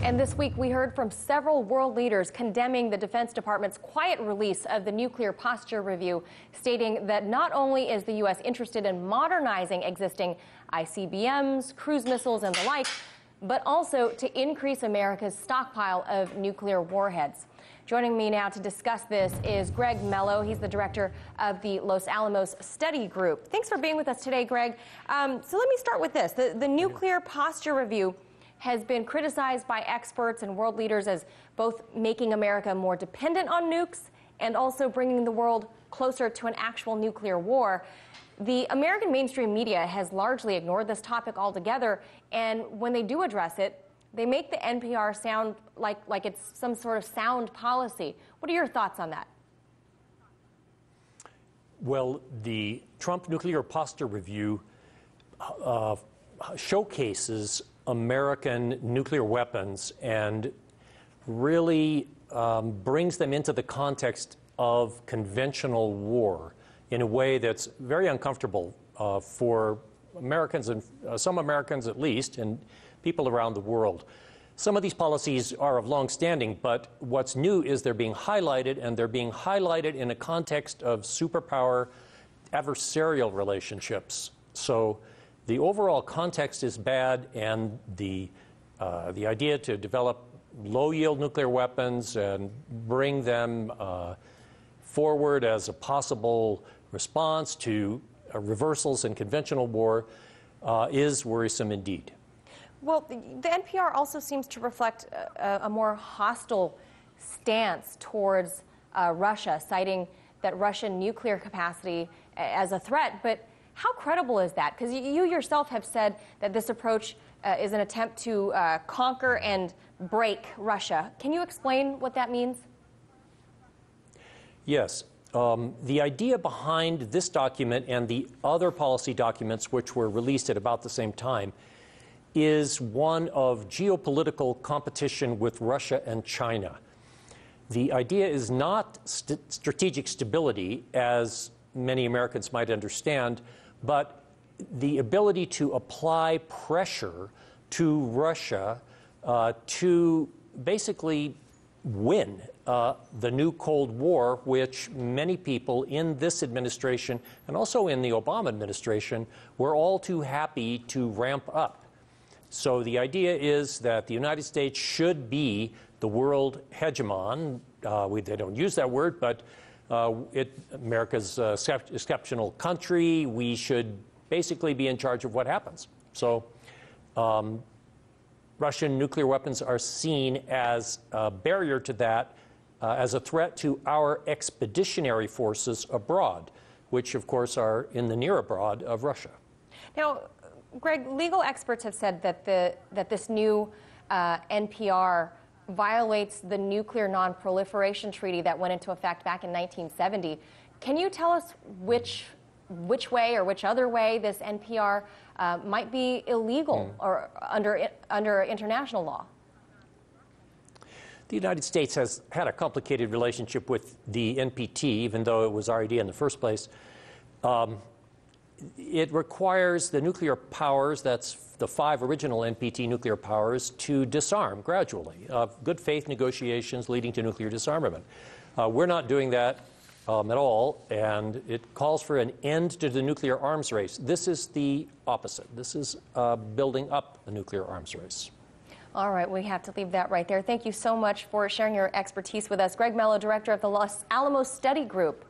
And this week we heard from several world leaders condemning the Defense Department's quiet release of the Nuclear Posture Review, stating that not only is the U.S. interested in modernizing existing ICBMs, cruise missiles, and the like, but also to increase America's stockpile of nuclear warheads. Joining me now to discuss this is Greg Mello. He's the director of the Los Alamos Study Group. Thanks for being with us today, Greg. So let me start with this. The Nuclear Posture Review has been criticized by experts and world leaders as both making America more dependent on nukes and also bringing the world closer to an actual nuclear war. The American mainstream media has largely ignored this topic altogether, and when they do address it, they make the NPR sound like it's some sort of sound policy. What are your thoughts on that? Well, the Trump Nuclear Posture Review showcases American nuclear weapons and really brings them into the context of conventional war in a way that's very uncomfortable for Americans, and some Americans at least, and people around the world. Some of these policies are of long standing, but what's new is they're being highlighted, and they're being highlighted in a context of superpower adversarial relationships. So the overall context is bad, and the idea to develop low-yield nuclear weapons and bring them forward as a possible response to reversals in conventional war is worrisome indeed. Well, the NPR also seems to reflect a more hostile stance towards Russia, citing that Russian nuclear capacity as a threat. But how credible is that? Because you yourself have said that this approach is an attempt to conquer and break Russia. Can you explain what that means? Yes. The idea behind this document and the other policy documents which were released at about the same time is one of geopolitical competition with Russia and China. The idea is not strategic stability, as many Americans might understand, but the ability to apply pressure to Russia to basically win the new Cold War, which many people in this administration and also in the Obama administration were all too happy to ramp up. So the idea is that the United States should be the world hegemon. They don't use that word, but America's exceptional country. We should basically be in charge of what happens. So Russian nuclear weapons are seen as a barrier to that, as a threat to our expeditionary forces abroad, which of course are in the near abroad of Russia. Now, Greg, legal experts have said that this new NPR violates the Nuclear Non-Proliferation Treaty that went into effect back in 1970. Can you tell us which way or which other way this NPR might be illegal or under international law? The United States has had a complicated relationship with the NPT, even though it was already in the first place. It requires the nuclear powers, that's the 5 original NPT nuclear powers, to disarm gradually, good faith negotiations leading to nuclear disarmament. We're not doing that at all, and it calls for an end to the nuclear arms race. This is the opposite. This is building up the nuclear arms race. All right, we have to leave that right there. Thank you so much for sharing your expertise with us. Greg Mello, director of the Los Alamos Study Group.